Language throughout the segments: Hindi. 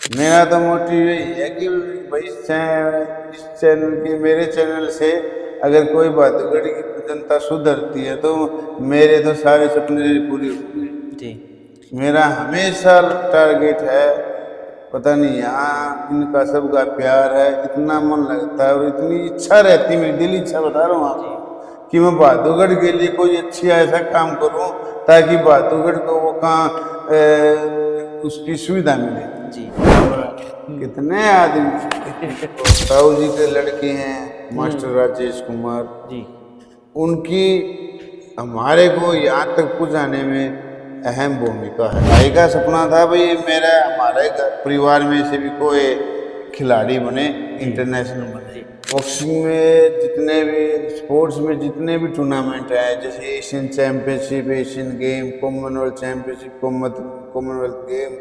मेरा तो मोटिव यही है कि भाई इस चैनल की, मेरे चैनल से अगर कोई बातूगढ़ की जनता सुधरती है तो मेरे तो सारे सपने पूरे होंगे। जी। मेरा हमेशा टारगेट है। पता नहीं यहाँ इनका सबका प्यार है, इतना मन लगता है और इतनी इच्छा रहती है, मेरी दिली इच्छा बता रहा हूँ जी। आपको, कि मैं बहादुरगढ़ के लिए कोई अच्छी ऐसा काम करूँ ताकि बहादुरगढ़ को वो कहाँ उसकी सुविधा मिले। जी। कितने आदमी, ताऊ जी के लड़के हैं हम्म। मास्टर राजेश कुमार, जी। उनकी हमारे को यहाँ तक पहुँचाने में अहम भूमिका है। भाई का सपना था भाई मेरा, हमारे परिवार में से भी कोई खिलाड़ी बने, जी। इंटरनेशनल बने। जी। बॉक्सिंग में जितने भी स्पोर्ट्स में जितने भी टूर्नामेंट हैं, जैसे Asian championship, Asian game, Commonwealth championship, Commonwealth game,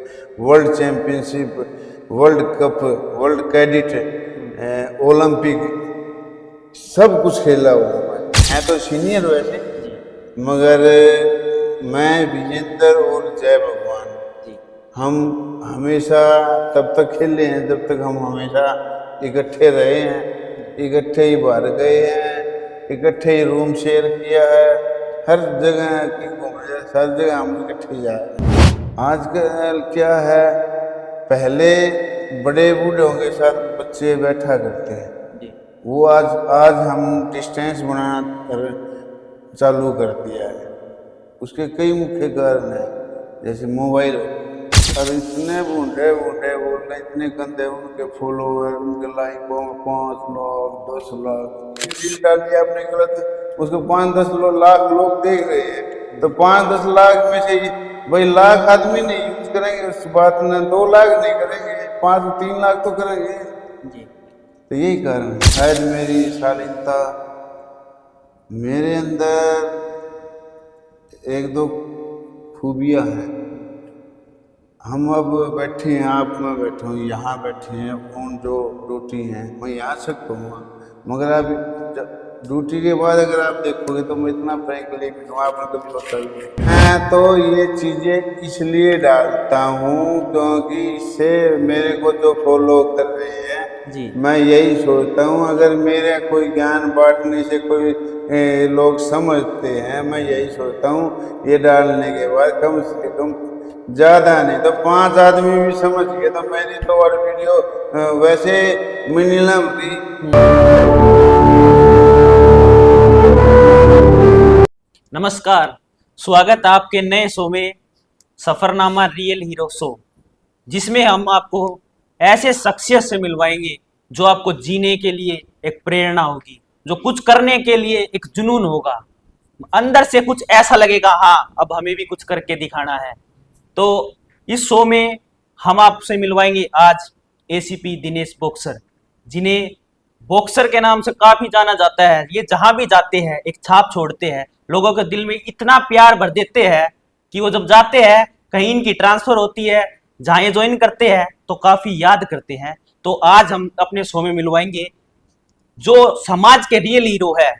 world championship, world cup, world cadet, hmm. Olympic, सब कुछ खेला हुआ हूँ मैं तो सीनियर वैसे, जी। मगर मैं विजेंद्र और जय भगवान, जी। हम हमेशा तब तक खेले हैं जब तक हम हमेशा इकट्ठे रहे हैं, जी। इकट्ठे ही बाहर गए हैं, इकट्ठे ही रूम शेयर किया है, हर जगह की घूमने, हर जगह हम इकट्ठे ही जाए। आजकल क्या है, पहले बड़े बूढ़ों के साथ बच्चे बैठा करते हैं, जी। वो आज आज हम डिस्टेंस बनाना चालू कर दिया है। उसके कई मुख्य कारण हैं, जैसे मोबाइल हो गया। और इतने बूढ़े बूढ़े बोल रहे, इतने गंदे उनके फॉलोअर, उनके लाइकों में 5 लाख 10 लाख रील डाल दिया आपने गलत, उसको 5-10 लाख लोग देख रहे हैं, तो 5-10 लाख में से भाई लाख आदमी नहीं यूज करेंगे उस बात में, 2 लाख नहीं करेंगे, 5-3 लाख तो करेंगे। जी। तो यही कारण है शायद मेरी शालीनता, मेरे अंदर एक दो खूबियाँ हैं। हम अब बैठे हैं, आप में बैठे हूँ, यहाँ बैठे हैं, फोन जो ड्यूटी है मैं यहाँ सकता हूँ, मगर अब ड्यूटी के बाद अगर आप देखोगे तो मैं इतना फ्रैंकली हूँ, आपने कभी बताया मैं तो ये चीज़ें इसलिए डालता हूँ क्योंकि इससे मेरे को जो फॉलो कर रहे हैं, जी। मैं यही सोचता हूँ अगर मेरे कोई ज्ञान बांटने से कोई लोग समझते हैं, मैं यही सोचता हूँ ये डालने के बाद कम से कम ज्यादा नहीं तो 5 आदमी भी समझ गए तो मेरी तो और वीडियो वैसे मिनिमम थी। नमस्कार। स्वागत है आपके नए शो में, सफरनामा रियल हीरो शो, जिसमें हम आपको ऐसे शख्सियत से मिलवाएंगे जो आपको जीने के लिए एक प्रेरणा होगी, जो कुछ करने के लिए एक जुनून होगा, अंदर से कुछ ऐसा लगेगा, हाँ अब हमें भी कुछ करके दिखाना है। तो इस शो में हम आपसे मिलवाएंगे आज एसीपी दिनेश बॉक्सर, जिन्हें बॉक्सर के नाम से काफी जाना जाता है। ये जहां भी जाते हैं एक छाप छोड़ते हैं, लोगों के दिल में इतना प्यार भर देते हैं कि वो जब जाते हैं, कहीं इनकी ट्रांसफर होती है, जहां ये ज्वाइन करते हैं तो काफी याद करते हैं। तो आज हम अपने शो में मिलवाएंगे जो समाज के रियल हीरो है।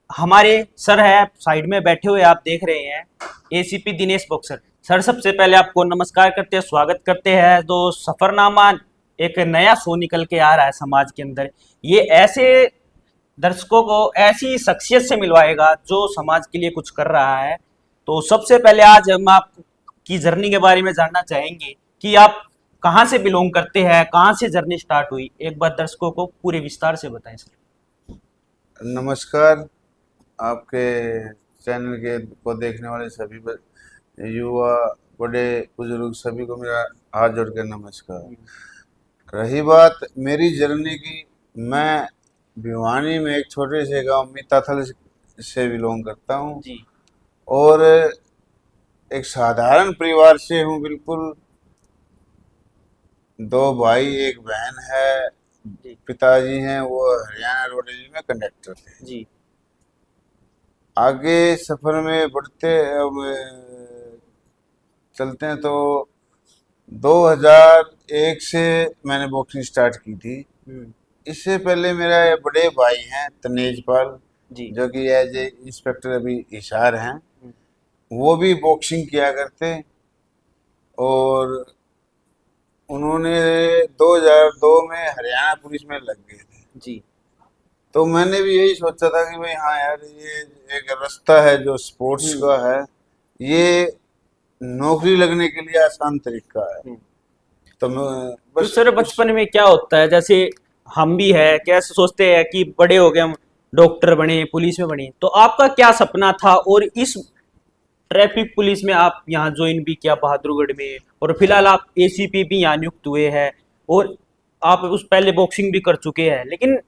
हमारे सर है साइड में बैठे हुए, आप देख रहे हैं, एसीपी दिनेश बॉक्सर। सर सबसे पहले आपको नमस्कार करते हैं, स्वागत करते हैं। जो सफरनामा एक नया शो निकल के आ रहा है समाज के अंदर, ये ऐसे दर्शकों को ऐसी शख्सियत से मिलवाएगा जो समाज के लिए कुछ कर रहा है। तो सबसे पहले आज हम आपकी जर्नी के बारे में जानना चाहेंगे कि आप कहाँ से बिलोंग करते हैं, कहाँ से जर्नी स्टार्ट हुई, एक बार दर्शकों को पूरे विस्तार से बताएं सर। नमस्कार, आपके चैनल के को देखने वाले सभी युवा, बड़े बुजुर्ग सभी को मेरा हाथ जोड़ कर नमस्कार। रही बात मेरी जर्नी की, मैं भिवानी में एक छोटे से गांव मीताथल से बिलोंग करता हूं जी। और एक साधारण परिवार से हूं बिल्कुल। 2 भाई एक बहन है। जी। पिताजी हैं वो हरियाणा रोडवेज में कंडक्टर थे। जी। आगे सफर में बढ़ते अब चलते हैं तो 2001 से मैंने बॉक्सिंग स्टार्ट की थी। हम्म। इससे पहले मेरा बड़े भाई हैं तनेज पाल, जी। जो कि एज ए इंस्पेक्टर अभी हिसार हैं, हम्म। वो भी बॉक्सिंग किया करते। और उन्होंने 2002 में हरियाणा पुलिस में लग गए थे। जी। तो मैंने भी यही सोचा था कि भाई हाँ यार, ये एक रास्ता है जो स्पोर्ट्स हम्म। का है, ये नौकरी लगने के लिए आसान तरीका है। हम्म। तो मैं तो बस सर उस बचपन में क्या होता है, जैसे हम भी है कैसे सोचते हैं कि बड़े हो गए हम डॉक्टर बने पुलिस में बने, तो आपका क्या सपना था और इस ट्रैफिक पुलिस में आप यहाँ ज्वाइन भी किया बहादुरगढ़ में, और फिलहाल आप एसीपी भी यहाँ नियुक्त हुए हैं, और आप उस पहले बॉक्सिंग भी कर चुके हैं, लेकिन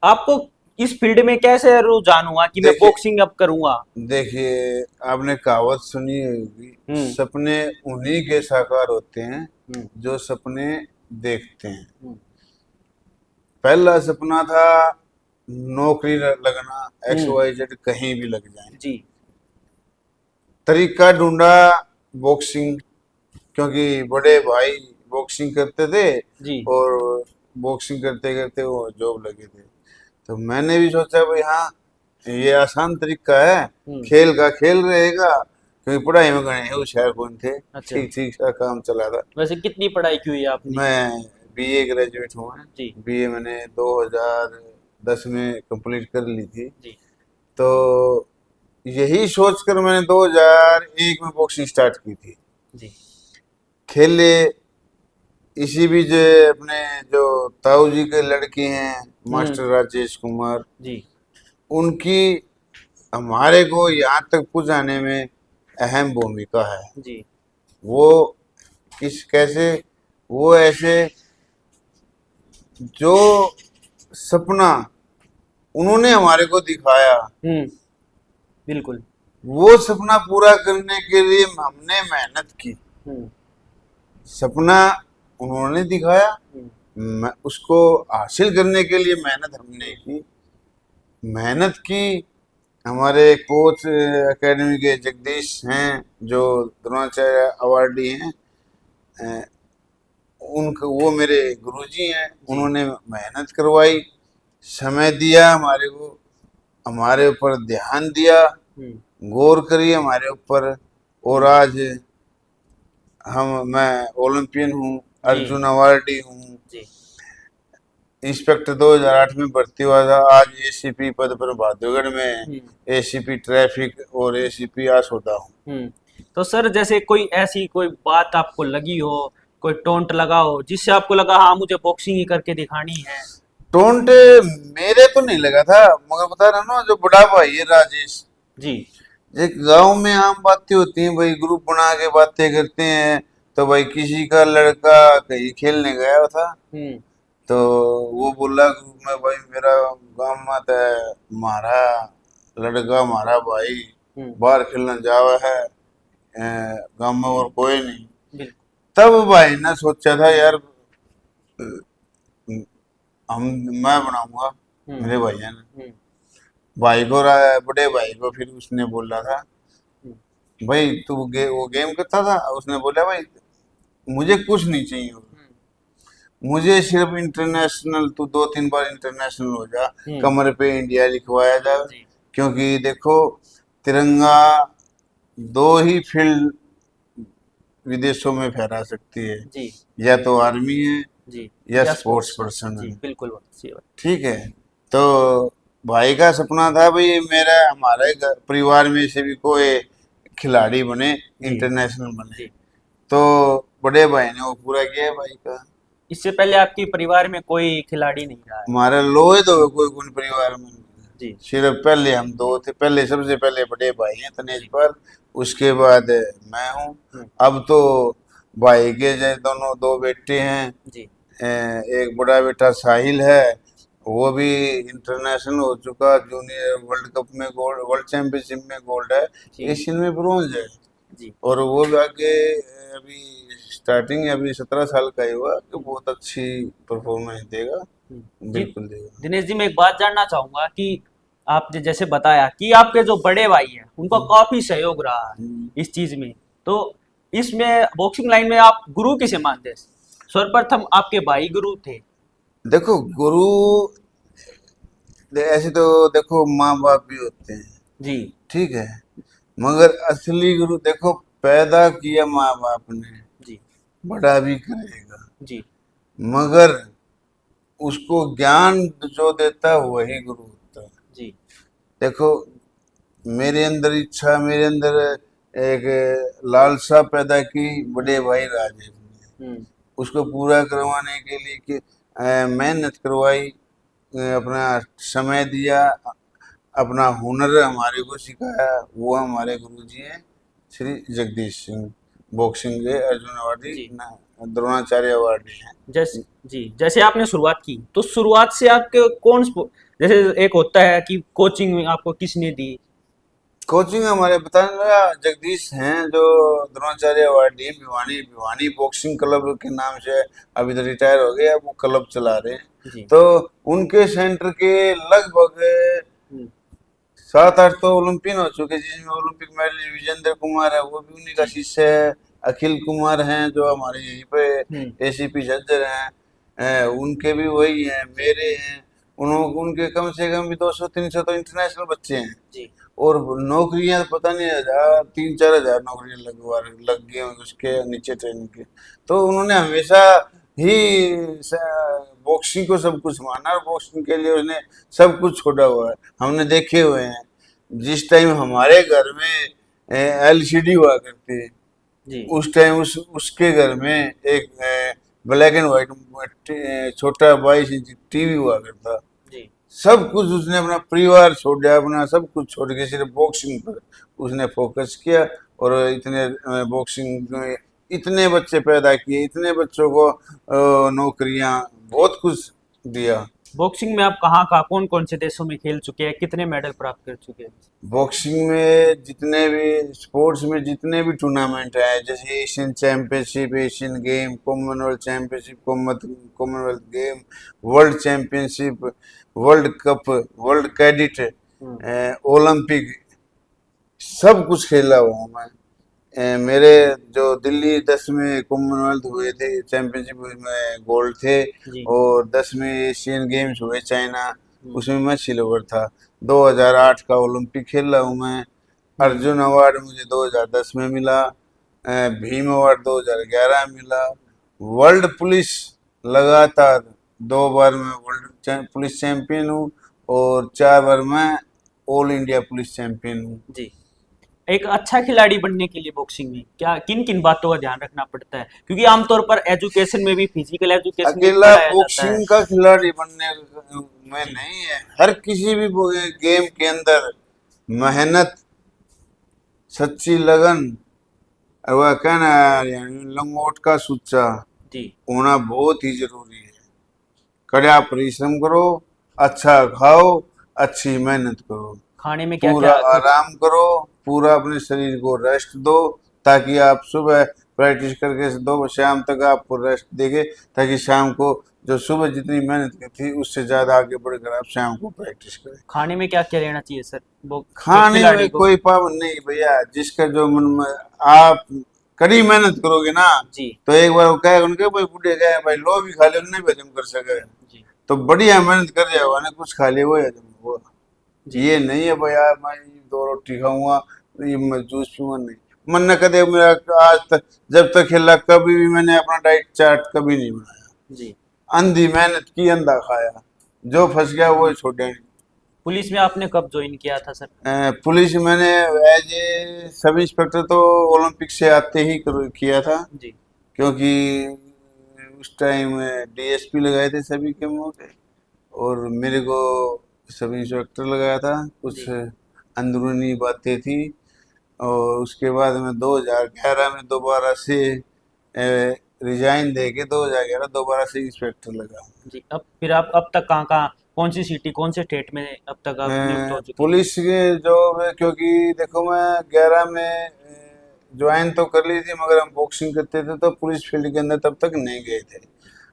आपको इस फील्ड में कैसे रुझान हुआ कि मैं देखिए बॉक्सिंग अब करूंगा? देखिए आपने कहावत सुनी होगी, हम्म। सपने उन्हीं के साकार होते हैं हम्म। जो सपने देखते हैं। हम्म। पहला सपना था नौकरी लगना, एक्स हम्म। वाई जेड कहीं भी लग जाए। जी। तरीका ढूंढा बॉक्सिंग, क्योंकि बड़े भाई बॉक्सिंग करते थे जी। और बॉक्सिंग करते करते वो जॉब लगे थे। तो मैंने भी सोचा भाई हाँ, ये आसान तरीका है, हम्म। खेल का खेल रहेगा, क्योंकि पढ़ाई में गए होशियार कौन थे, अच्छा। ठीक ठीक सा काम चला था। वैसे कितनी पढ़ाई की हुई है आपने? मैं बीए ग्रेजुएट हुआ। जी। बीए मैंने 2010 में कंप्लीट कर ली थी। जी। तो यही सोचकर मैंने 2001 में बॉक्सिंग स्टार्ट की थी। जी। खेले इसी बीच अपने जो ताऊ जी के लड़के हैं हम्म। मास्टर राजेश कुमार, जी। उनकी हमारे को यहाँ तक पहुँचाने में अहम भूमिका है। जी। वो किस कैसे, वो ऐसे जो सपना उन्होंने हमारे को दिखाया, हम्म। बिल्कुल। वो सपना पूरा करने के लिए हमने मेहनत की। हम्म। सपना उन्होंने दिखाया, हम्म। उसको हासिल करने के लिए मेहनत हमने की। मेहनत की। हमारे कोच एकेडमी के जगदीश हैं, जो द्रोणाचार्य अवार्डी हैं, अ, उनको वो मेरे गुरुजी हैं। जी। उन्होंने मेहनत करवाई, समय दिया हमारे को, हमारे ऊपर ध्यान दिया, हम्म। गौर करी हमारे ऊपर। और हम्म। आज मैं ओलंपियन हूँ, जी। अर्जुन अवार्डी हूँ। जी। इंस्पेक्टर 2008 में भर्ती हुआ था, आज एसीपी पद पर बहादुरगढ़ में हम्म। एसीपी ट्रैफिक और एसीपी आस होता हूँ। हम्म। तो सर जैसे कोई ऐसी कोई बात आपको लगी हो, कोई टोंट लगा हो जिससे आपको लगा हाँ मुझे बॉक्सिंग ही करके दिखानी है? टोंट मेरे तो नहीं लगा था, मगर बता रहा ना, जो बड़ा भाई है राजेश, जी। एक गांव में आम बातें होती हैं भाई, ग्रुप बना के बातें करते हैं। तो भाई किसी का लड़का कहीं खेलने गया था, हम्म। तो वो बोला ग्रुप में, भाई मेरा गांव में तो मारा लड़का, मारा भाई हम्म। बाहर खेलने जावा है, गांव में और कोई नहीं। बिल्कुल। तब भाई ने सोचा था यार, हम मैं बनाऊंगा। हम्म। मेरे भैया ने हम्म। बड़े भाई को फिर उसने बोला था, हम्म। भाई तू वो गेम करता था, उसने बोला भाई मुझे कुछ नहीं चाहिए, मुझे सिर्फ इंटरनेशनल, तू 2-3 बार इंटरनेशनल हो जा, हम्म। कमर पे इंडिया लिखवाया जा। जी। क्योंकि देखो, तिरंगा दो ही फील्ड विदेशों में फहरा सकती है, जी। या तो आर्मी है जी। या या स्पोर्ट्स स्पोर्ट्स। पर्सन जी है। बिल्कुल सही बात। ठीक है। तो भाई का सपना था भाई मेरा, हमारे परिवार में से भी कोई खिलाड़ी बने, जी। इंटरनेशनल बने। जी। तो बड़े भाई ने वो पूरा किया भाई का। इससे पहले आपके परिवार में कोई खिलाड़ी नहीं रहा है? हमारे लोहे तो कोई कोई परिवार में नहीं है। जी। सिर्फ पहले हम दो थे, पहले सबसे पहले बड़े भाई हैं तनेज जी। पर, उसके बाद मैं हूँ। हम्म। अब तो भाई के जो दोनों दो बेटे हैं, जी। एक बड़ा बेटा साहिल है, वो भी इंटरनेशनल हो चुका, जूनियर वर्ल्ड कप में गोल्ड, वर्ल्ड चैंपियनशिप में गोल्ड है, जी। एशियन में ब्रोंज है। जी। और वो भी आगे अभी स्टार्टिंग, अभी 17 साल का ही हुआ, कि हम्म। बहुत अच्छी परफॉर्मेंस देगा, जी। बिल्कुल देगा। दिनेश जी मैं एक बात जानना चाहूंगा कि आपने जैसे बताया कि आपके जो बड़े भाई हैं उनका काफी सहयोग रहा है हम्म। इस चीज में, तो इसमें बॉक्सिंग लाइन में आप गुरु किसे मानते हैं? सर्वप्रथम आपके भाई गुरु थे? देखो गुरु, ऐसे तो देखो माँ बाप भी होते हैं, जी। ठीक है, मगर असली गुरु देखो पैदा किया माँ बाप ने, जी। बड़ा भी करेगा, जी मगर उसको ज्ञान जो देता है वही गुरु होता है। जी देखो, मेरे अंदर इच्छा, मेरे अंदर एक लालसा पैदा की बड़े भाई राजेश ने, हम्म उसको पूरा करवाने के लिए कि मेहनत करवाई, अपना समय दिया, अपना हुनर हमारे को सिखाया। वो हमारे गुरुजी हैं श्री जगदीश सिंह, बॉक्सिंग के अर्जुन अवार्डी, जी। द्रोणाचार्य अवार्डी हैं। जैसे जी, जैसे आपने शुरुआत की तो शुरुआत से आपके जैसे एक होता है कि कोचिंग में आपको किसने दी? कोचिंग हमारे बताने लगा जगदीश हैं, जो Dronacharya awardee, Bhiwani Bhiwani boxing club के नाम से अभी तो रिटायर हो गए, अब वो क्लब चला रहे हैं। जी। तो उनके सेंटर के लगभग हम्म 7-8 तो ओलंपियन हो चुके, जिसमें ओलंपिक मेडलिस्ट विजेंद्र कुमार है, वो भी उन्हीं का जी। शिष्य है। अखिल कुमार हैं जो हमारे यहीं पे हम्म एसीपी जज्जर हैं, उनके भी वही हैं, मेरे हैं। उनके कम से कम भी 200-300 तो इंटरनेशनल बच्चे हैं। जी और नौकरियां पता नहीं, 1000-3000-4000 नौकरियां लग गई हैं उसके नीचे ट्रेनिंग के। तो उन्होंने हमेशा ही बॉक्सिंग को सब कुछ माना, और बॉक्सिंग के लिए उसने सब कुछ छोड़ा हुआ है। हमने देखे हुए हैं, जिस टाइम हमारे घर में एलसीडी हुआ करती है, जी उस टाइम उसके घर में एक ब्लैक एंड व्हाइट छोटा 22 इंच टीवी हुआ करता। जी सब कुछ उसने अपना परिवार छोड़ दिया, अपना सब कुछ छोड़ के सिर्फ बॉक्सिंग पर उसने फोकस किया। और इतने बॉक्सिंग में इतने बच्चे पैदा किए, इतने बच्चों को नौकरियां, बहुत कुछ दिया। बॉक्सिंग में आप कहाँ कौन कौन से देशों में खेल चुके हैं, कितने मेडल प्राप्त कर चुके हैं? बॉक्सिंग में जितने भी स्पोर्ट्स में जितने भी टूर्नामेंट हैं, जैसे Asian championship, Asian game, Commonwealth championship, Commonwealth game, world championship, world cup, world cadet, hmm Olympic, सब कुछ खेला हुआ हूँ मैं। मेरे जो दिल्ली 10 में कॉमनवेल्थ हुए थे चैंपियनशिप में गोल्ड थे, जी और 10 में एशियन गेम्स हुए चाइना, हम्म उसमें मैं सिल्वर था। 2008 का ओलंपिक खेला हूँ मैं। हम्म अर्जुन अवार्ड मुझे 2010 में मिला, भीम अवार्ड 2011 में मिला। वर्ल्ड पुलिस लगातार 2 बार मैं पुलिस चैंपियन हूँ, और 4 बार मैं ऑल इंडिया पुलिस चैंपियन हूँ। जी। एक अच्छा खिलाड़ी बनने के लिए बॉक्सिंग में क्या किन किन बातों का ध्यान रखना पड़ता है, क्योंकि आमतौर पर एजुकेशन में भी फिजिकल एजुकेशन में भी अकेला पढ़ाया जाता है। बॉक्सिंग का खिलाड़ी बनने में नहीं है, हर किसी भी गेम के अंदर मेहनत, सच्ची लगन, और वह कहना है यानी लंगोट का सुच्चा जी होना बहुत ही जरूरी है। कड़ा परिश्रम करो, अच्छा खाओ, अच्छी मेहनत करो, खाने में क्या पूरा क्या कुछ? आराम करो, पूरा अपने शरीर को रेस्ट दो, ताकि आप सुबह प्रैक्टिस करके दो, शाम तक आपको रेस्ट देंगे, ताकि शाम को जो सुबह जितनी मेहनत की थी उससे ज़्यादा आगे बढ़कर आप शाम को प्रैक्टिस करें। खाने में क्या क्या लेना चाहिए सर, वो एक खाने खिलाड़ी में को? कोई पाबंद नहीं भैया, जिसका जो मन में, आप कड़ी मेहनत करोगे ना, जी तो एक बार वो कहेगा उनके भाई बुढ़े गए भाई, लो भी खा ले नहीं भी हजम कर सके, जी तो बढ़िया मेहनत कर जाएगा ना, कुछ खा ले वो हजम हुआ। जी ये नहीं है भाई यार मैं 2 रोटी खाऊंगा, ये मैं जूस पीऊंगा, नहीं। मन न करे मेरा, आज तक जब तक खेला कभी भी मैंने अपना डाइट चार्ट कभी नहीं बनाया। जी। अंधी मेहनत की, अंधा खाया, जो फंस गया वो छोड़े नहीं। पुलिस में आपने कब ज्वाइन किया था सर? पुलिस मैंने एज ए सब इंस्पेक्टर तो ओलंपिक से आते ही किया था, जी क्योंकि उस टाइम डीएसपी लगाए थे सभी के मुंह पे, और मेरे को सब इंस्पेक्टर लगाया था। कुछ जी अंदरूनी बातें थी, और उसके बाद मैं 2011 में दोबारा से रिजाइन दे के 2011 दोबारा से इंस्पेक्टर लगा। जी। अब फिर आप अब तक कहाँ कौन सी सिटी कौन से स्टेट में अब तक आप नियुक्त हो चुके हैं? पुलिस के जॉब है, क्योंकि देखो मैं 11 में ज्वाइन तो कर ली थी, मगर हम बॉक्सिंग करते थे तो पुलिस फील्ड के अंदर तब तक नहीं गए थे।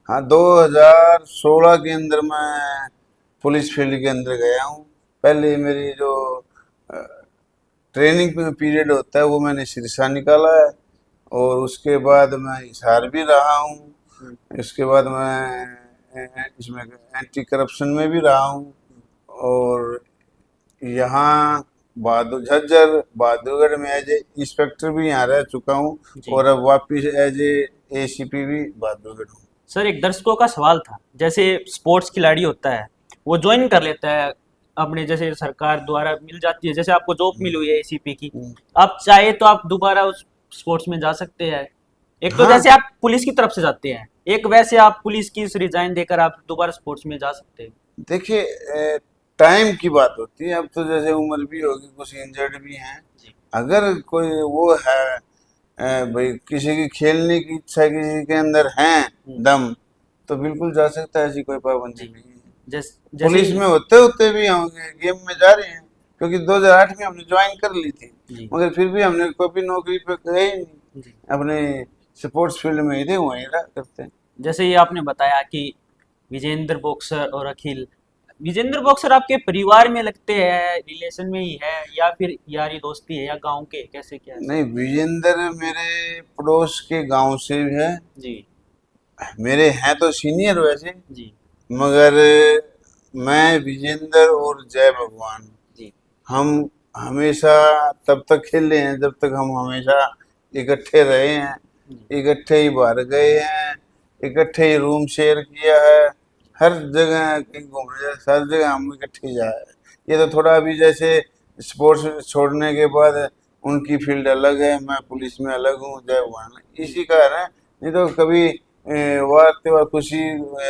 हाँ, 2016 के अंदर मैं पुलिस फील्ड के अंदर गया हूँ। पहले मेरी जो ट्रेनिंग पीरियड होता है वो मैंने सिरसा निकाला है, और उसके बाद मैं हिसार भी रहा हूँ। हम्म, इसके बाद मैं इसमें एंटी करप्शन में भी रहा हूँ, और यहाँ बहादुरगढ़ में एज ए इंस्पेक्टर भी यहाँ रह चुका हूँ, जी और अब वापिस एज ए एसीपी भी बहादुरगढ़ हूँ। सर एक दर्शकों का सवाल था, जैसे स्पोर्ट्स खिलाड़ी होता है वो ज्वाइन कर लेता है अपने, जैसे सरकार द्वारा मिल जाती है, जैसे आपको जॉब मिली हुई है एसीपी की, हम्म। आप चाहे तो आप दोबारा उस स्पोर्ट्स में जा सकते हैं। एक तो हाँ जैसे आप पुलिस की तरफ से जाते हैं, एक वैसे आप पुलिस की रिजाइन देकर आप दोबारा स्पोर्ट्स में जा सकते हैं। देखिए, टाइम की बात होती है। अब तो जैसे उम्र भी होगी, कुछ इंजर्ड भी हैं। जी अगर कोई वो है, भाई किसी की खेलने की इच्छा किसी के अंदर है दम, तो बिल्कुल जा सकता है, ऐसी कोई पाबंदी जी। नहीं है। जैसे पुलिस में होते होते भी हम गेम में जा रहे हैं, क्योंकि 2008 में हमने ज्वाइन कर ली थी, जी मगर फिर भी हमने कोई नौकरी पे गए ही नहीं, जी। अपने स्पोर्ट्स फील्ड में ही थे, वहीं रहा करते हैं। जैसे ये आपने बताया कि विजेंद्र बॉक्सर और अखिल, विजेंद्र बॉक्सर आपके परिवार में लगते हैं, रिलेशन में ही है, या फिर यारी दोस्ती है, या गांव के, कैसे क्या है सर? नहीं, विजेंद्र मेरे पड़ोस के गांव से है। जी मेरे हैं तो सीनियर वैसे, जी मगर मैं विजेंद्र और जय भगवान, जी हम हमेशा तब तक खेले हैं जब तक हम हमेशा इकट्ठे रहे हैं, जी इकट्ठे ही बाहर गए हैं, इकट्ठे ही रूम शेयर किया है, हर जगह कहीं घूमने जाए, हर जगह हम इकट्ठे ही जाए। ये तो थोड़ा अभी जैसे स्पोर्ट्स छोड़ने के बाद उनकी फील्ड अलग है, मैं पुलिस में अलग हूँ, जय भगवान, इसी कारण है। नहीं तो कभी वार त्योहार,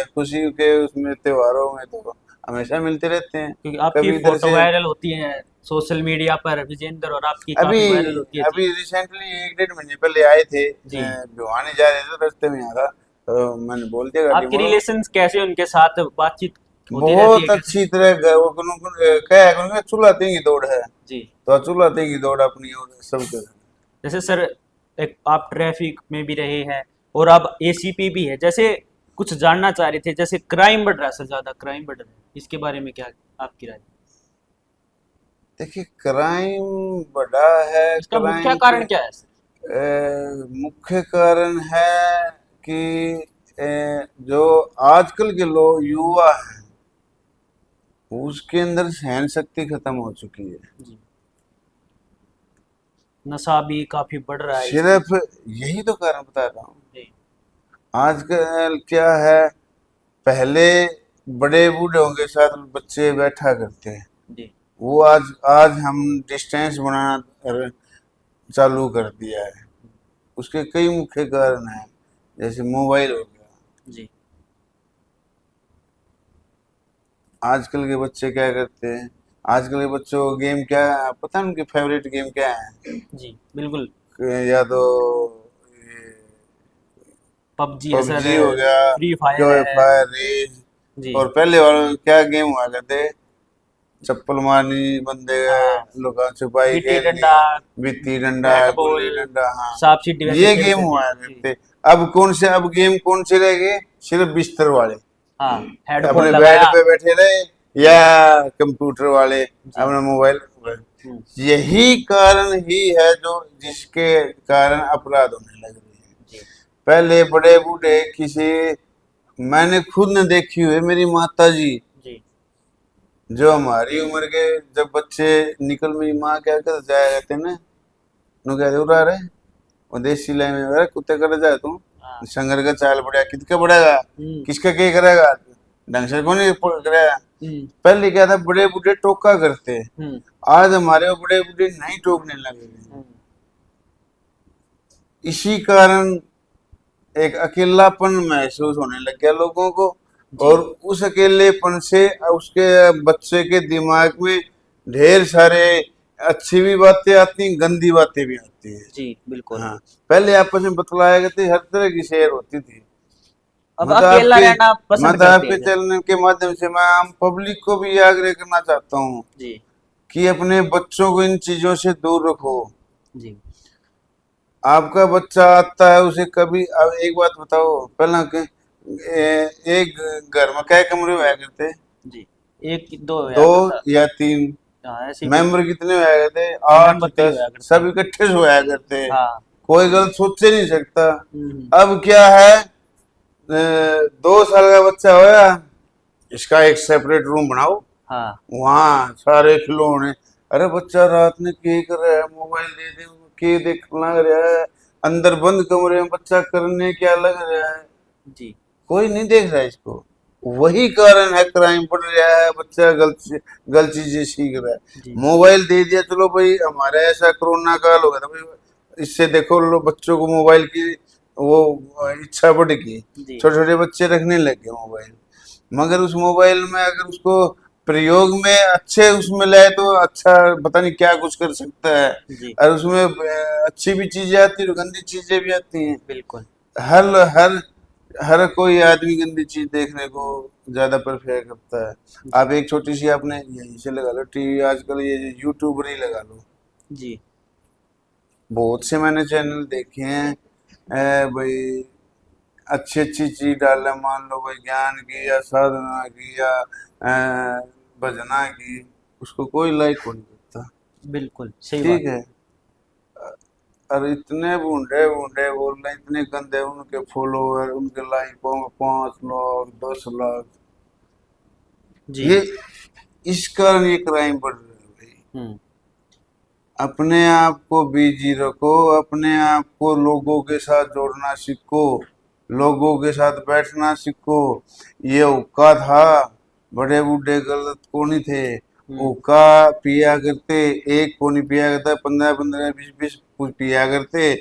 खुशी के उसमें त्योहारों में तो हमेशा मिलते रहते हैं। क्योंकि आपकी कभी इधर फोटो से वायरल होती है सोशल मीडिया पर, विजेंद्र और आपकी अभी काफी वायरल होती है। जी अभी रिसेंटली 1 डेढ़ महीने पहले आए थे, जी। भिवानी जा रहे थे, रास्ते में आ रहा, तो मैंने बोल दिया गाड़ी आपके मोड़ो। रिलेशंस कैसे, उनके साथ बातचीत होती रहती है बहुत कैसे? अच्छी तरह वो क्या है, चुलाते की दौड़ है, जी। तो चुलाते की दौड़ अपनी और सबके। जैसे सर एक आप ट्रैफिक में भी रहे हैं और आप एसीपी भी है, जैसे कुछ जानना चाह रहे थे, जैसे क्राइम बढ़ रहा है सर, ज्यादा क्राइम बढ़ रहा है, इसके बारे में क्या आपकी राय? देखिए, क्राइम बढ़ा है, इसका मुख्य क्राइम के कारण क्या है सर? मुख्य कारण है कि जो आजकल के लोग युवा हैं, उसके अंदर सहन शक्ति खत्म हो चुकी है। जी। नशा भी काफी बढ़ रहा है इसकी। सिर्फ यही तो कारण बता रहा हूँ। जी आजकल क्या है, पहले बड़े बूढ़ों के साथ बच्चे बैठा करते हैं, जी वो आज आज हम डिस्टेंस बनाना चालू कर दिया है। उसके कई मुख्य कारण हैं, जैसे मोबाइल हो गया। जी आजकल के बच्चे क्या करते हैं, आजकल के बच्चों को गेम क्या पता है, उनकी फेवरेट गेम क्या है? जी बिल्कुल। या तो पबजी है सर, पबजी हो गया, फ्री फायर क्यों है। फायर रेस, जी और पहले वाले क्या गेम हुआ करते, चप्पल मारनी, बंदे हाँ, लुका छुपाई गिट्टी खेलनी, डंडा, बित्ती डंडा, बैट बॉल, गुल्ली डंडा, हाँ, सांप सीढ़ी वैसे ये गेम खेलते थे। हुआ जी करते। अब गेम कौन से रह गए, सिर्फ बिस्तर वाले, हाँ, हेडफोन अपने बेड लगाया। पे बैठे रहे, या कंप्यूटर वाले जी अपना मोबाइल। हम्म, यही कारण ही है जो जिसके कारण अपराध होने लग रहे हैं। जी पहले बड़े बूढ़े किसी, मैंने खुद न देखी हुई मेरी माता जी, जी जो हमारी उम्र के जब बच्चे निकल, मेरी माँ क्या कर जाया करते ना, नु कहते उड़ा रहे, वो देसी लाइन में, अरे कुत्ते कर जाए तू, हाँ संगर का चाल बढ़िया, किसका बढ़ेगा, हम्म किसका क्या करेगा, ढंग से कौन नहीं करेगा। हम्म पहले क्या था, बड़े बूढ़े टोका करते, हम्म आज हमारे वो बड़े बूढ़े नहीं टोकने लगे हैं। हम्म, इसी कारण एक अकेलापन महसूस होने लग गया लोगों को, जी और उस अकेलेपन से उसके बच्चे के दिमाग में ढेर सारे अच्छी भी बातें आती हैं, गंदी बातें भी आती हैं। जी बिल्कुल। हाँ, पहले आपस में बतलाया करते, हर तरह की शेयर होती थी। अब अकेला रहना मैं पसंद तो करते आपके हैं सर। चैनल के माध्यम से मैं आम पब्लिक को भी ये आग्रह करना चाहता हूँ जी कि अपने बच्चों को इन चीजों से दूर रखो। जी आपका बच्चा आता है, उसे कभी, अब एक बात बताओ, पहला एक घर में क्या कमरे हुआ करते, जी, एक दो होया दो करता। या तीन, हाँ ऐसे ही मेंबर कितने हुआ करते, आठ मेंबर कई दस, होया करते सब हैं। इकट्ठे से हुआ करते, हाँ कोई गलत सोच ही नहीं सकता। हम्म, अब क्या है, 2 साल का बच्चा होया, इसका एक सेपरेट रूम बनाओ, हाँ वहाँ सारे खिलौने, अरे बच्चा रात में क्या कर रहा है, मोबाइल दे दे, के देखना रहा है, अंदर बंद कमरे में बच्चा करने क्या लग रहा है, जी कोई नहीं देख रहा है इसको। वही कारण है क्राइम बढ़ रहा है, बच्चा गलत चीजें सीख रहा है। जी मोबाइल दे दिया, चलो भाई, हमारा ऐसा कोरोना काल हो गया था भाई, इससे देखो लो बच्चों को मोबाइल की वो इच्छा बढ़ गई, जी छोटे छोटे बच्चे रखने लग गए मोबाइल। मगर उस मोबाइल में अगर उसको प्रयोग में अच्छे उसमें लाए तो अच्छा, पता नहीं क्या कुछ कर सकता है। जी और उसमें अच्छी भी चीजें आती है और गंदी चीजें भी आती हैं। बिल्कुल। हर हर हर कोई आदमी गंदी चीज देखने को ज्यादा प्रेफर करता है। जी आप एक छोटी सी आपने यहीं से लगा लो टीवी, आजकल ये यूट्यूबर ही लगा लो, जी बहुत से मैंने चैनल देखे हैं। भाई अच्छी अच्छी चीज डाले, मान लो भाई ज्ञान की या साधना की या भजना की, उसको कोई लाइक को नहीं करता। बिल्कुल सही बात। ठीक है, और इतने बूढ़े बूढ़े बोल रहे हैं, इतने गंदे, उनके फॉलोअर, उनके लाइकों में 5 लाख 10 लाख। जी ये इस कारण ये क्राइम बढ़ रहा है भाई। हम्म अपने आप को बिजी रखो, अपने आप को लोगों के साथ जोड़ना सीखो, लोगों के साथ बैठना सीखो। ये हुक्का था, बड़े बूढ़े गलत को नहीं थे, हम्म हुक्का पिया करते, एक को नहीं पिया करता, 15 15 20 20 पिया करते।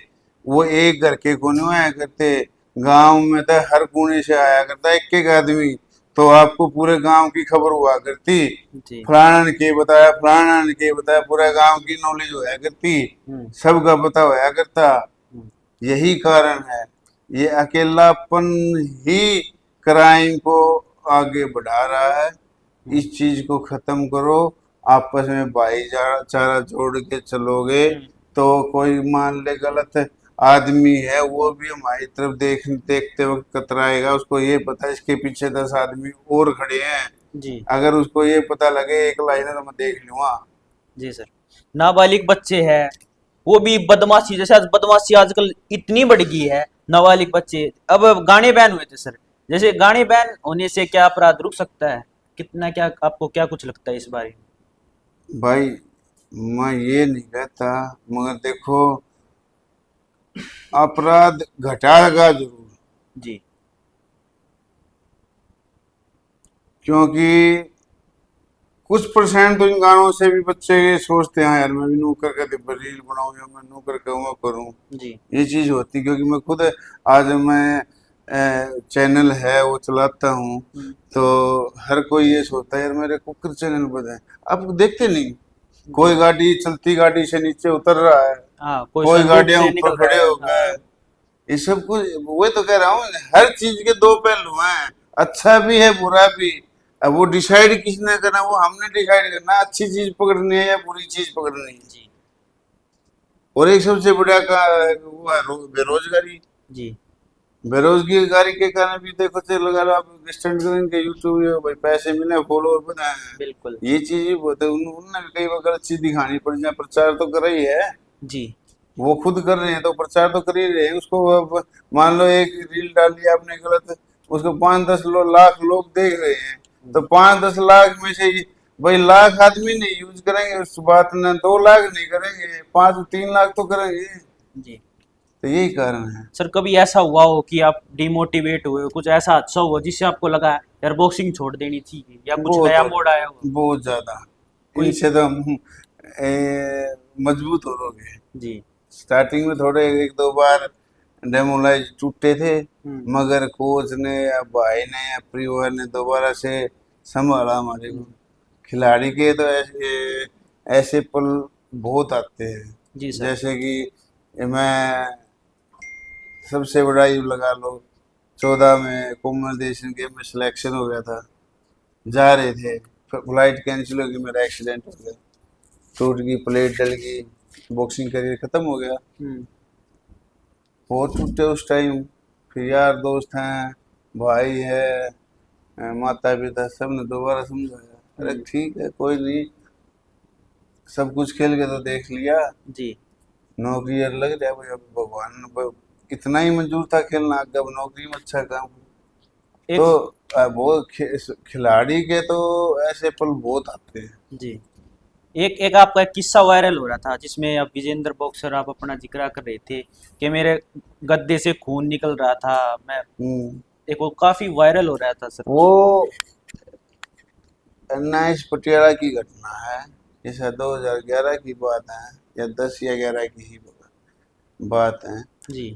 वो एक घर के को नहीं आया करते, गांव में तो हर कोने से आया करता एक एक आदमी, तो आपको पूरे गांव की खबर हुआ करती। जी फलाना ने के बताया, फलाना ने के बताया, पूरे गांव की नॉलेज होया करती, हम्म सबका पता होया करता। हम्म यही कारण है, ये अकेलापन ही क्राइम को आगे बढ़ा रहा है। हम्म इस चीज को खत्म करो, आपस में भाईचारा जोड़ के चलोगे हम्म, तो कोई मान ले गलत आदमी है, वो भी हमारी तरफ देखते वक्त कतराएगा। उसको ये पता है इसके पीछे 10 आदमी और खड़े हैं, जी अगर उसको ये पता लगे एक लाइनर में देख लूंगा। जी सर। नाबालिग बच्चे हैं, वो भी बदमाशी, जैसे आज बदमाशी आजकल इतनी बढ़ गई है। नाबालिग बच्चे, अब गाने बैन हुए थे सर, जैसे गाने बैन होने से क्या अपराध रुक सकता है? कितना, क्या आपको क्या कुछ लगता है इस बारे में? भाई मैं ये नहीं कहता, मगर देखो अपराध घटाएगा जरूर, जी क्योंकि कुछ परसेंट तो इन गानों से भी बच्चे ये सोचते हैं यार मैं भी नू करके रील बनाऊं या मैं नू करके वो करूं। जी ये चीज होती, क्योंकि मैं खुद आज मैं चैनल है वो चलाता हूँ, हम्म, तो हर कोई ये सोचता है यार मेरे कुकर चैनल बनाए। आप देखते नहीं, जी कोई गाड़ी चलती गाड़ी से नीचे उतर रहा है, हाँ, कोई कोई सनरूफ गाड़ियां से ऊपर निकल रहा खड़े है, हो हाँ। गए। ये सब कुछ वो तो कह रहा हूँ, हर चीज के दो पहलू हैं, अच्छा भी है बुरा भी। अब वो डिसाइड किसने करना, वो हमने डिसाइड करना अच्छी चीज पकड़नी है या बुरी चीज पकड़नी है। जी और एक सबसे बड़ा का वो है बेरोजगारी। जी बेरोजगारी के कारण भी देखो, चलो अगर आप स्टैंड करेंगे यूट्यूब, भाई पैसे मिले, फॉलोअर बनाए, बिल्कुल। ये चीज भी बहुत है। उन्होंने भी कई बार गलत चीज दिखानी पड़ जाए, प्रचार तो कर रही है, जी वो खुद कर रहे हैं तो प्रचार तो कर ही रहे हैं उसको। अब मान लो एक रील डाल दिया आपने गलत, उसको 5 10 लाख लोग देख रहे हैं, तो 5 10 लाख में से भाई लाख आदमी नहीं यूज करेंगे उस बात ने, 2 लाख नहीं करेंगे, 5 3 लाख तो करेंगे। जी तो यही कारण है। सर, कभी ऐसा हुआ हो कि आप डिमोटिवेट हुए हो, कुछ ऐसा अच्छा हुआ जिससे आपको लगा यार बॉक्सिंग छोड़ देनी चाहिए, या कुछ बहुत नया मोड़ आया हो? बहुत ज्यादा, कोई? इनसे तो हम मजबूत हो गए। जी स्टार्टिंग में थोड़े एक दो बार डेमोलाइज टूटे थे, हम्म मगर कोच ने या भाई ने या परिवार ने दोबारा से संभाला हमारे को। हम्म, खिलाड़ी के तो ऐसे ऐसे पल बहुत आते हैं, जी सर। जैसे कि मैं सबसे बड़ा ये लगा लो, 14 में कॉमनवेल्थ एशियन गेम में सिलेक्शन हो गया था, जा रहे थे, फ्लाइट कैंसिल हो गई, मेरा एक्सीडेंट हो गया, टूट गई प्लेट, डल गई, बॉक्सिंग करियर खत्म हो गया। हम्म बहुत टूटे उस टाइम। फिर यार दोस्त हैं, भाई है, माता पिता, सब ने दोबारा समझाया, अरे हम्म, ठीक है कोई नहीं, सब कुछ खेल के तो देख लिया, जी नौकरी यार लग जाए भाई, अब भगवान ने इतना ही मंजूर था खेलना, अब नौकरी में अच्छा काम। तो एक वो खिलाड़ी के तो ऐसे पल बहुत आते हैं। जी एक एक आपका एक किस्सा वायरल हो रहा था जिसमें आप विजेंद्र बॉक्सर आप अपना जिक्र कर रहे थे कि मेरे गद्दे से खून निकल रहा था। मैं हम्म। एक वो काफी वायरल हो रहा था सर। वो एनआईएस पटियाला की घटना है। ये शायद 2011 की बात है, या 10 या 11 की ही बात है। जी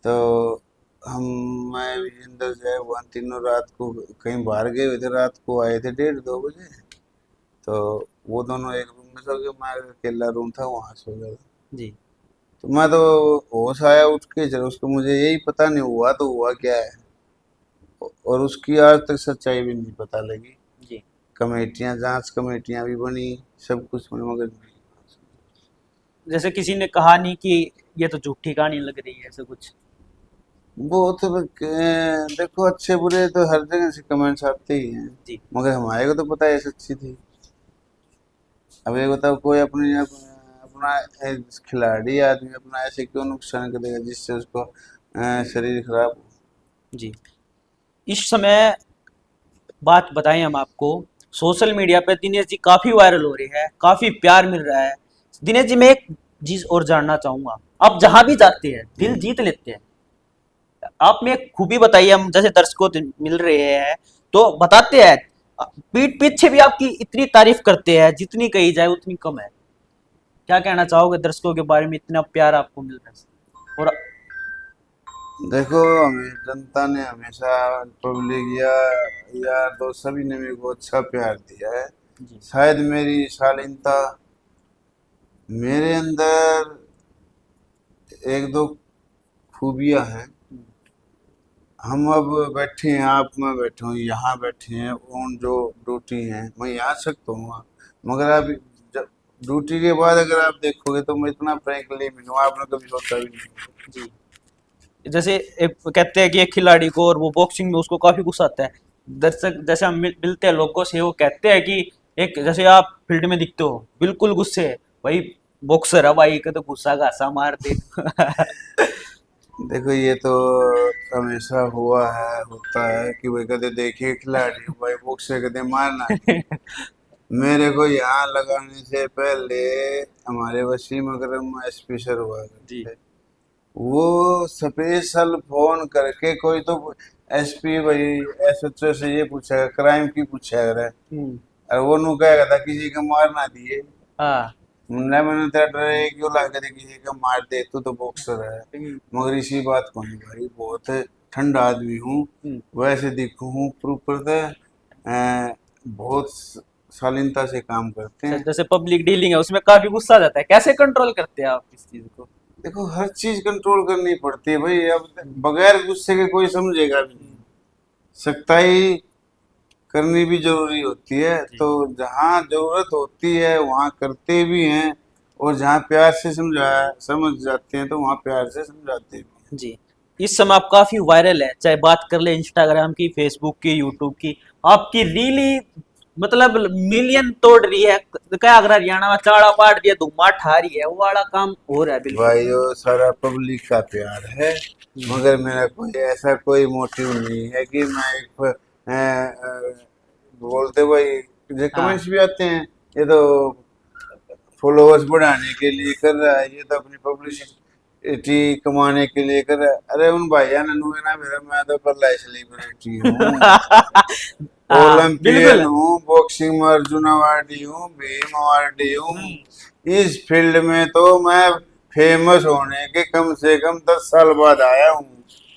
तो हम, मैं विजेंद्र जय वहाँ तीनों रात को कहीं बाहर गए हुए थे। रात को आए थे 1:30-2 बजे। तो वो दोनों एक रूम में सो गए, मैं अकेला रूम था वहाँ सो गया था। जी तो मैं तो होश आया उठ के, चलो उसको मुझे यही पता नहीं हुआ तो हुआ क्या है। और उसकी आज तक सच्चाई भी नहीं पता लगी। जी। कमेटियां, जांच कमेटियां भी बनी, सब कुछ बनी, मगर नहीं। जैसे किसी ने कहा नहीं कि ये तो झूठी कहानी लग रही है ऐसा कुछ। वो तो देखो, अच्छे बुरे तो हर जगह से कमेंट्स आते ही हैं, जी मगर हमारे को तो पता है सच्ची थी। अब ये बताओ, कोई अपना एक खिलाड़ी आदमी अपना ऐसे क्यों नुकसान करेगा जिससे उसको शरीर खराब हो। जी। इस समय बात बताएं हम आपको, सोशल मीडिया पे दिनेश जी काफी वायरल हो रहे हैं, काफी प्यार मिल रहा है। दिनेश जी मैं एक चीज और जानना चाहूंगा, आप जहां भी जाते हैं दिल जीत लेते हैं। आप में एक खूबी बताइए, हम जैसे दर्शकों से मिल रहे हैं तो बताते हैं, पीठ पीछे भी आपकी इतनी तारीफ करते हैं जितनी कही जाए उतनी कम है। क्या कहना चाहोगे दर्शकों के बारे में, इतना प्यार आपको मिल रहा है और। देखो, हमें जनता ने हमेशा, पब्लिक या तो सभी ने मेरे को अच्छा प्यार दिया है। जी शायद मेरी शालीनता, मेरे अंदर एक दो खूबियां हैं। हम अब बैठे हैं, आप मैं बैठे हूँ यहाँ, बैठे हैं ऑन जो ड्यूटी है, मैं यहाँ सकता हूँ। मगर आप जब ड्यूटी के बाद अगर आप देखोगे तो मैं इतना फ्रैंकली मिलूँ, आपने कभी सोचा भी नहीं। जी। जैसे एक कहते हैं कि एक खिलाड़ी को, और वो बॉक्सिंग में उसको काफी गुस्सा आता है। दर्शक जैसे हम मिलते हैं लोगों से, वो कहते हैं कि एक जैसे आप फील्ड में दिखते हो बिल्कुल गुस्से है भाई, बॉक्सर है भाई का तो गुस्सा घासा मार दे। देखो, ये तो हमेशा हुआ है, होता है कि भाई कदे देखिए खिलाड़ी भाई बुक से कदे मारना नहीं। मेरे को यहाँ लगाने से पहले हमारे वसीम अकरम एसपी सर हुआ जी। करते थे। वो स्पेशल फोन करके कोई तो एसपी भाई एसएचओ से ये पूछा, क्राइम की पूछा करे, हम्म। और वो नु कहेगा था किसी का मार ना दिए। हाँ। मैंने तेरा डर है क्यों लगा दे किसी का मार दे, तू तो बॉक्सर है। मगर इसी बात को नहीं भाई, बहुत ठंडा आदमी हूँ, हम्म। वैसे दिखू हूँ प्रॉपर, बहुत शालीनता से काम करते हैं। जैसे पब्लिक डीलिंग है उसमें काफी गुस्सा आ जाता है, कैसे कंट्रोल करते हैं आप इस चीज को। देखो, हर चीज कंट्रोल करनी पड़ती है भाई। अब बगैर गुस्से के कोई समझेगा भी नहीं, सख्ताई करनी भी जरूरी होती है। जी तो जहाँ जरूरत होती है वहाँ करते भी हैं, और जहाँ प्यार से समझ जाते हैं तो वहाँ प्यार से समझाते भी हैं। जी। इस समय आप काफी वायरल है, चाहे बात कर ले इंस्टाग्राम की, फेसबुक की, यूट्यूब की। आपकी रीली मतलब मिलियन तोड़ रही है। क्या अगर हरियाणा में चाड़ा पाट दिया धुम्मा ठा रही है, वो वाला काम हो रहा है बिल्कुल। भाई वो सारा पब्लिक का प्यार है, मगर मेरा कोई ऐसा कोई मोटिव नहीं है कि मैं एक बोलते भाई, जो हाँ। कमेंट्स भी आते हैं, ये तो फॉलोअर्स बढ़ाने के लिए कर रहा है, ये तो अपनी पब्लिसिटी कमाने के लिए कर रहा है। अरे उन भाइया ने नु है ना, मेरा मैं तो पहला सेलिब्रिटी हूँ, हाँ ओलंपियन बिल्कुल। हूँ, बॉक्सिंग में अर्जुन अवार्डी हूँ, भीम अवार्डी हूँ। इस फील्ड में तो मैं फेमस होने के कम से कम 10 साल बाद आया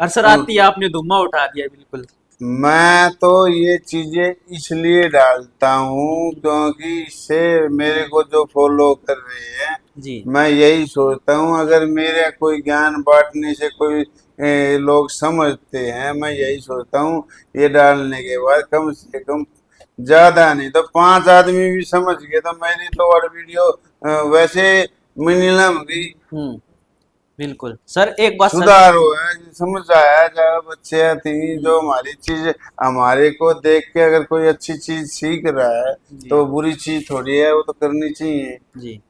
अरसर हूँ। आती है, आपने धुम्मा उठा दिया बिल्कुल। मैं तो ये चीजें इसलिए डालता हूँ क्योंकि इससे मेरे को जो फॉलो कर रहे हैं, जी मैं यही सोचता हूँ अगर मेरा कोई ज्ञान बांटने से कोई लोग समझते हैं, मैं यही सोचता हूँ ये डालने के बाद कम से कम, ज्यादा नहीं तो 5 आदमी भी समझ गए तो मेरी तो और वीडियो वैसे मिनिमम गई, हम्म। बिल्कुल सर, एक बात सर। सुधार हुआ है, समझ आया। जब बच्चे थी जो हमारी चीज, हमारे को देख के अगर कोई अच्छी चीज सीख रहा है जी तो बुरी चीज थोड़ी है, वो तो करनी चाहिए। जी।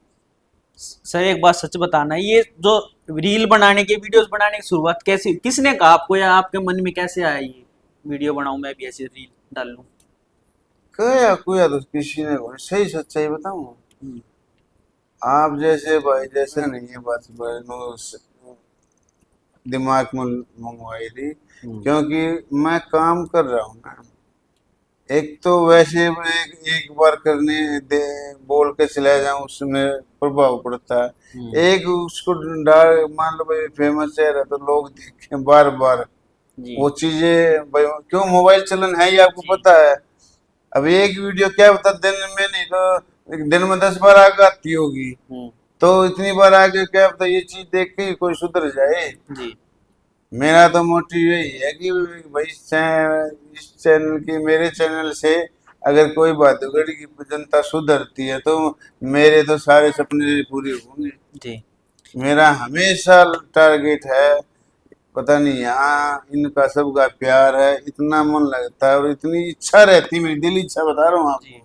सर एक बात सच बताना, ये जो रील बनाने की, वीडियोस बनाने की शुरुआत कैसे, किसने कहा आपको, या आपके मन में कैसे आया ये वीडियो बनाऊं मैं भी ऐसे रील डाल लूं। कया कुया तो किसी ने कोई, सही सच्चाई बताऊं, आप जैसे भाई जैसे नहीं है बात दिमाग में मंगवाई थी, क्योंकि मैं काम कर रहा हूँ ना। एक तो वैसे एक बार करने दे बोल के चला जाऊं उसमें प्रभाव पड़ता है। एक उसको मान लो भाई फेमस है तो लोग देखें बार बार जी वो चीजें भाई, क्यों मोबाइल चलन है ही आपको जी पता है। अब एक वीडियो क्या बता दिन में नहीं तो एक दिन में 10 बार आगे आती होगी, तो इतनी बार आगे क्या पता ये चीज देख के ही कोई सुधर जाए। जी मेरा तो मोटिव यही है कि भाई इस चैनल की मेरे चैनल से अगर कोई बातोगढ़ की जनता सुधरती है तो मेरे तो सारे सपने पूरे होंगे। जी मेरा हमेशा टारगेट है, पता नहीं यहाँ इनका सबका प्यार है, इतना मन लगता है और इतनी इच्छा रहती है, मेरी दिल इच्छा बता रहा हूँ जी आपको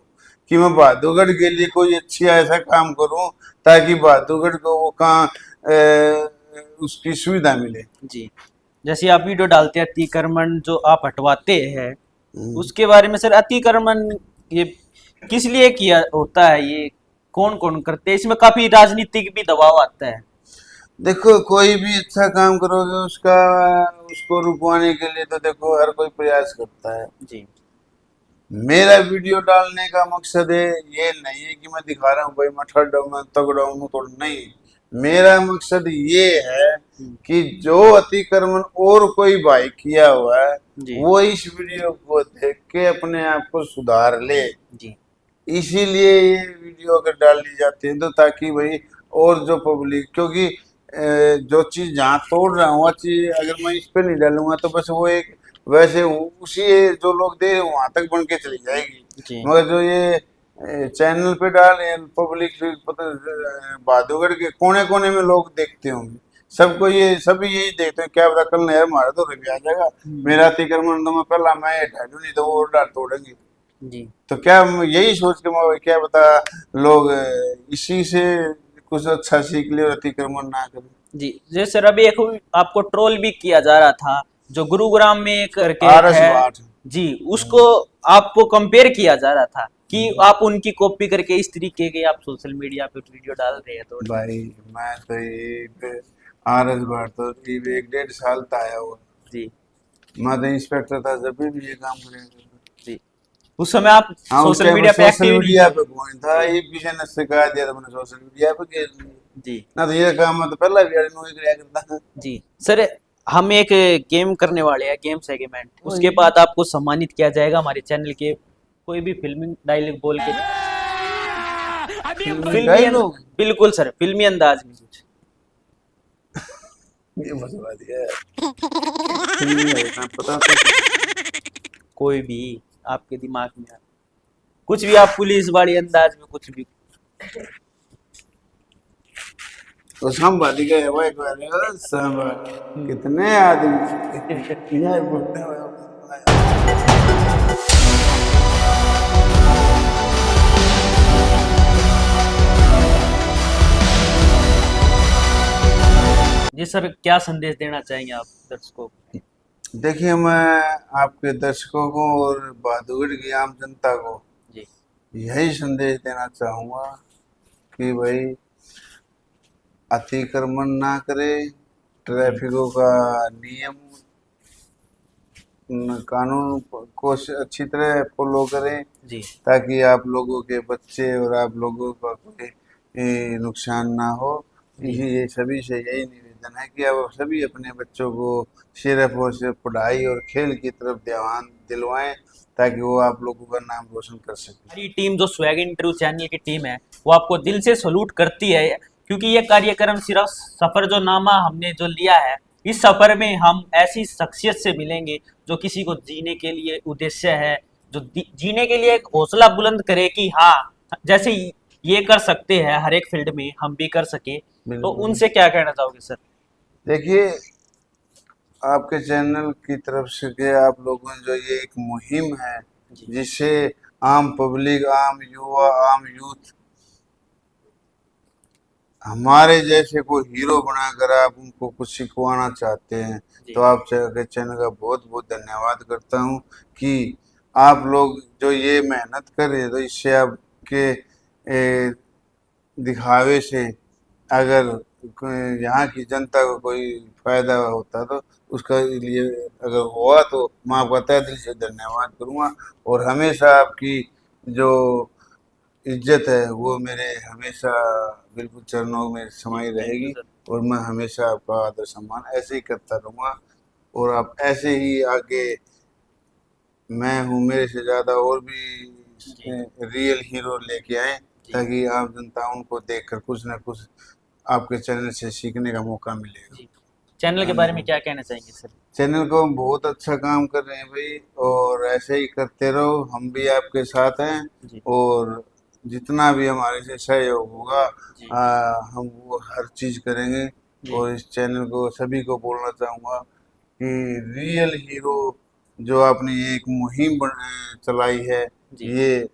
कि मैं बहादुरगढ़ के लिए कोई अच्छी ऐसा काम करूं ताकि बहादुरगढ़ को वो कहाँ उसकी सुविधा मिले। जी। जैसे आप वीडियो डालते हैं अतिक्रमण जो आप हटवाते हैं, हम्म। उसके बारे में सर अतिक्रमण ये किस लिए किया होता है, ये कौन कौन करते हैं? इसमें काफी राजनीतिक भी दबाव आता है। देखो कोई भी अच्छा काम करोगे उसका उसको रुकवाने के लिए तो देखो हर कोई प्रयास करता है। जी मेरा वीडियो डालने का मकसद है ये नहीं है कि मैं दिखा रहा हूँ भाई मैं ठड्डा हूँ मैं तगड़ा हूँ तो नहीं। मेरा मकसद ये है कि जो अतिक्रमण और कोई भाई किया हुआ है जी वो इस वीडियो को देख के अपने आप को सुधार ले। जी इसीलिए ये वीडियो अगर डाल दी जाती है तो ताकि भाई और जो पब्लिक, क्योंकि जो चीज जहाँ तोड़ रहा हूँ वो चीज अगर मैं इस पे नहीं डालूंगा तो बस वो एक वैसे उसी जो लोग दे रहे वहां तक बन के चली जाएगी। जी मगर जो ये चैनल पे डाल रहे हैं पब्लिक पता बहादुरगढ़ के कोने कोने में लोग देखते होंगे, सबको ये सभी यही देखते हैं क्या पता कल नहर मारे तो रवि आ जाएगा मेरा अतिक्रमण तो मैं पहला मैं ढालू नहीं तो वो और डाल तोड़ेंगे। जी तो क्या यही सोच के मैं क्या बता लोग इसी से कुछ अच्छा सीख ले और अतिक्रमण ना करें। जी। जैसे सर अभी एक आपको ट्रोल भी किया जा रहा था, जो गुरुग्राम में एक करके एक आरस है। भाट। जी, उसको आपको कंपेयर किया जा रहा था कि आप उनकी कॉपी करके इस तरीके के आप सोशल मीडिया पे वीडियो डाल रहे हैं तो। भाई मैं तो एक आरस भाट तो ये 1.5 साल था आया हुआ। जी मैं तो इंस्पेक्टर था जब भी ये काम करेंगे। जी। उस समय आप हाँ उस सोशल टाइम मीडिया पे सोशल एक्टिव ही नहीं मीडिया थे। पे कौन था, जी ये किसी ने शिकायत दिया तो मैंने सोशल मीडिया पे भेज दिया। जी ना तो ये काम मैं तो पहला भी नहीं किया करता। जी। सर हम एक गेम करने वाले हैं, गेम सेगमेंट, उसके बाद आपको सम्मानित किया जाएगा हमारे चैनल के कोई भी फिल्मी डायलॉग बोल के। फिल्मी डायलॉग बिल्कुल सर, फिल्मी अंदाज में कुछ। ये मसला दिया है। फिल्मी है, इतना पता तो कोई भी आपके दिमाग में आ, कुछ भी आप पुलिस वाली अंदाज में कुछ भी। तो संभाली गए वो एक बार संभा कितने आदमी यार बोलते हैं। जी सर, क्या संदेश देना चाहेंगे आप दर्शकों को? देखिए मैं आपके दर्शकों को और बहादुर की आम जनता को जी यही संदेश देना चाहूँगा कि भाई अतिक्रमण ना करे, ट्रैफिकों का नियम कानून को अच्छी तरह फॉलो करें जी ताकि आप लोगों के बच्चे और आप लोगों का कोई नुकसान ना हो। ये सभी से यही निवेदन है कि आप सभी अपने बच्चों को सिर्फ और सिर्फ पढ़ाई और खेल की तरफ ध्यान दिलवाएं ताकि वो आप लोगों का नाम रोशन कर सके। हमारी टीम जो स्वैग इंटरव्यू चैनल की टीम है वो आपको दिल से सलूट करती है, क्योंकि ये कार्यक्रम सिर्फ सफर जो नामा हमने जो लिया है, इस सफर में हम ऐसी शख्सियत से मिलेंगे जो किसी को जीने के लिए उद्देश्य है, जो जीने के लिए एक हौसला बुलंद करे कि हाँ जैसे ये कर सकते हैं हर एक फील्ड में हम भी कर सके। तो बिल्कुल। उनसे क्या कहना चाहोगे सर? देखिए आपके चैनल की तरफ से के आप लोगों ने जो ये एक मुहिम है जी जिससे आम पब्लिक आम युवा आम यूथ हमारे जैसे कोई हीरो बनाकर आप उनको कुछ सिखवाना चाहते हैं जी तो आप के चैनल का बहुत बहुत धन्यवाद करता हूँ कि आप लोग जो ये मेहनत कर रहे हैं तो इससे आपके दिखावे से अगर यहाँ की जनता को कोई फायदा होता तो उसका लिए अगर हुआ तो मैं आपका तहे दिल से धन्यवाद करूँगा। और हमेशा आपकी जो इज्जत है वो मेरे हमेशा बिल्कुल चरणों में समाई थैंक यू रहेगी। सर। और मैं हमेशा आपका आदर सम्मान ऐसे ही करता रहूँगा। और आप ऐसे ही आगे, मैं हूँ, मेरे से ज़्यादा और भी जी रियल हीरो लेके आए जी ताकि आम जनता उनको देखकर कुछ ना कुछ आपके चैनल से सीखने का मौका मिलेगा। जी। चैनल के बारे में क्या कहना चाहेंगे सर? चैनल को हम बहुत अच्छा काम कर रहे हैं भाई, और ऐसे ही करते रहो, हम भी आपके साथ हैं। जी और जितना भी हमारे से सहयोग होगा जी हम वो हर चीज़ करेंगे। जी और इस चैनल को सभी को बोलना चाहूँगा कि रियल हीरो जो आपने ये एक मुहिम चलाई है, जी। ये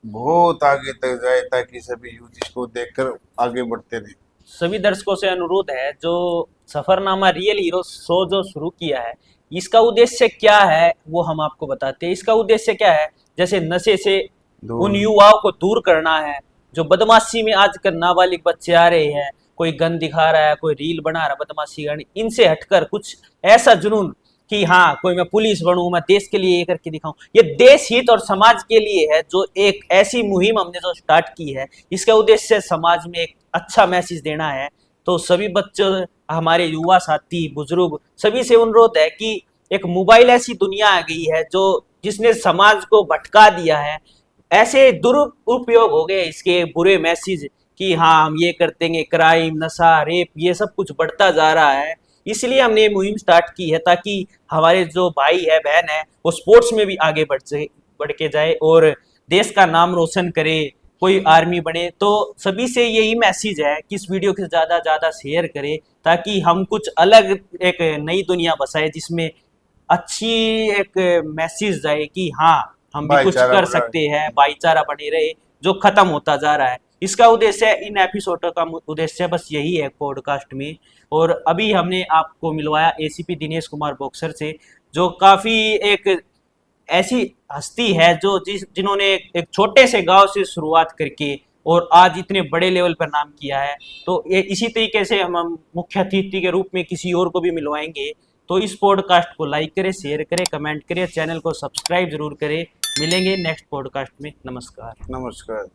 बहुत आगे तक जाए ताकि सभी यूथ इसको देखकर आगे बढ़ते रहें। सभी दर्शकों से अनुरोध है, जो सफरनामा रियल हीरो शो जो शुरू किया है, इसका उद्देश्य क्या है वो हम आपको बताते हैं। इसका उद्देश्य क्या है, जैसे नशे से उन दूर युवाओं को दूर करना है जो बदमाशी में आजकल नाबालिग बच्चे आ रहे हैं, कोई गन दिखा रहा है, कोई रील बना रहा है बदमाशी करनी, इनसे हटकर कुछ ऐसा जुनून कि हाँ कोई मैं पुलिस बनूं, मैं देश के लिए ये करके दिखाऊं। ये देश हित और समाज के लिए है, जो एक ऐसी मुहिम हमने जो स्टार्ट की है, इसका उद्देश्य समाज में एक अच्छा मैसेज देना है। तो सभी बच्चों, हमारे युवा साथी, बुजुर्ग, सभी से अनुरोध है कि एक मोबाइल ऐसी दुनिया आ गई है जो जिसने समाज को भटका दिया है। ऐसे दुरुपयोग हो गए इसके बुरे मैसेज कि हाँ हम ये कर देंगे, क्राइम, नशा, रेप, ये सब कुछ बढ़ता जा रहा है। इसलिए हमने ये मुहिम स्टार्ट की है ताकि हमारे जो भाई है, बहन है, वो स्पोर्ट्स में भी आगे बढ़ के जाए और देश का नाम रोशन करे, कोई आर्मी बने। तो सभी से यही मैसेज है कि इस वीडियो को ज़्यादा ज़्यादा शेयर करें ताकि हम कुछ अलग एक नई दुनिया बसाए जिसमें अच्छी एक मैसेज जाए कि हाँ हम भी कुछ भाईचारा कर बढ़ा सकते हैं, भाईचारा बने रहे जो खत्म होता जा रहा है। इसका उद्देश्य, इन एपिसोडों का उद्देश्य बस यही है पॉडकास्ट में। और अभी हमने आपको मिलवाया एसीपी दिनेश कुमार बॉक्सर से, जो काफ़ी एक ऐसी हस्ती है जो जिन्होंने एक छोटे से गांव से शुरुआत करके और आज इतने बड़े लेवल पर नाम किया है। तो ये इसी तरीके से हम मुख्य अतिथि के रूप में किसी और को भी मिलवाएंगे। तो इस पॉडकास्ट को लाइक करें, शेयर करें, कमेंट करें, चैनल को सब्सक्राइब जरूर करें। मिलेंगे नेक्स्ट पॉडकास्ट में। नमस्कार। नमस्कार।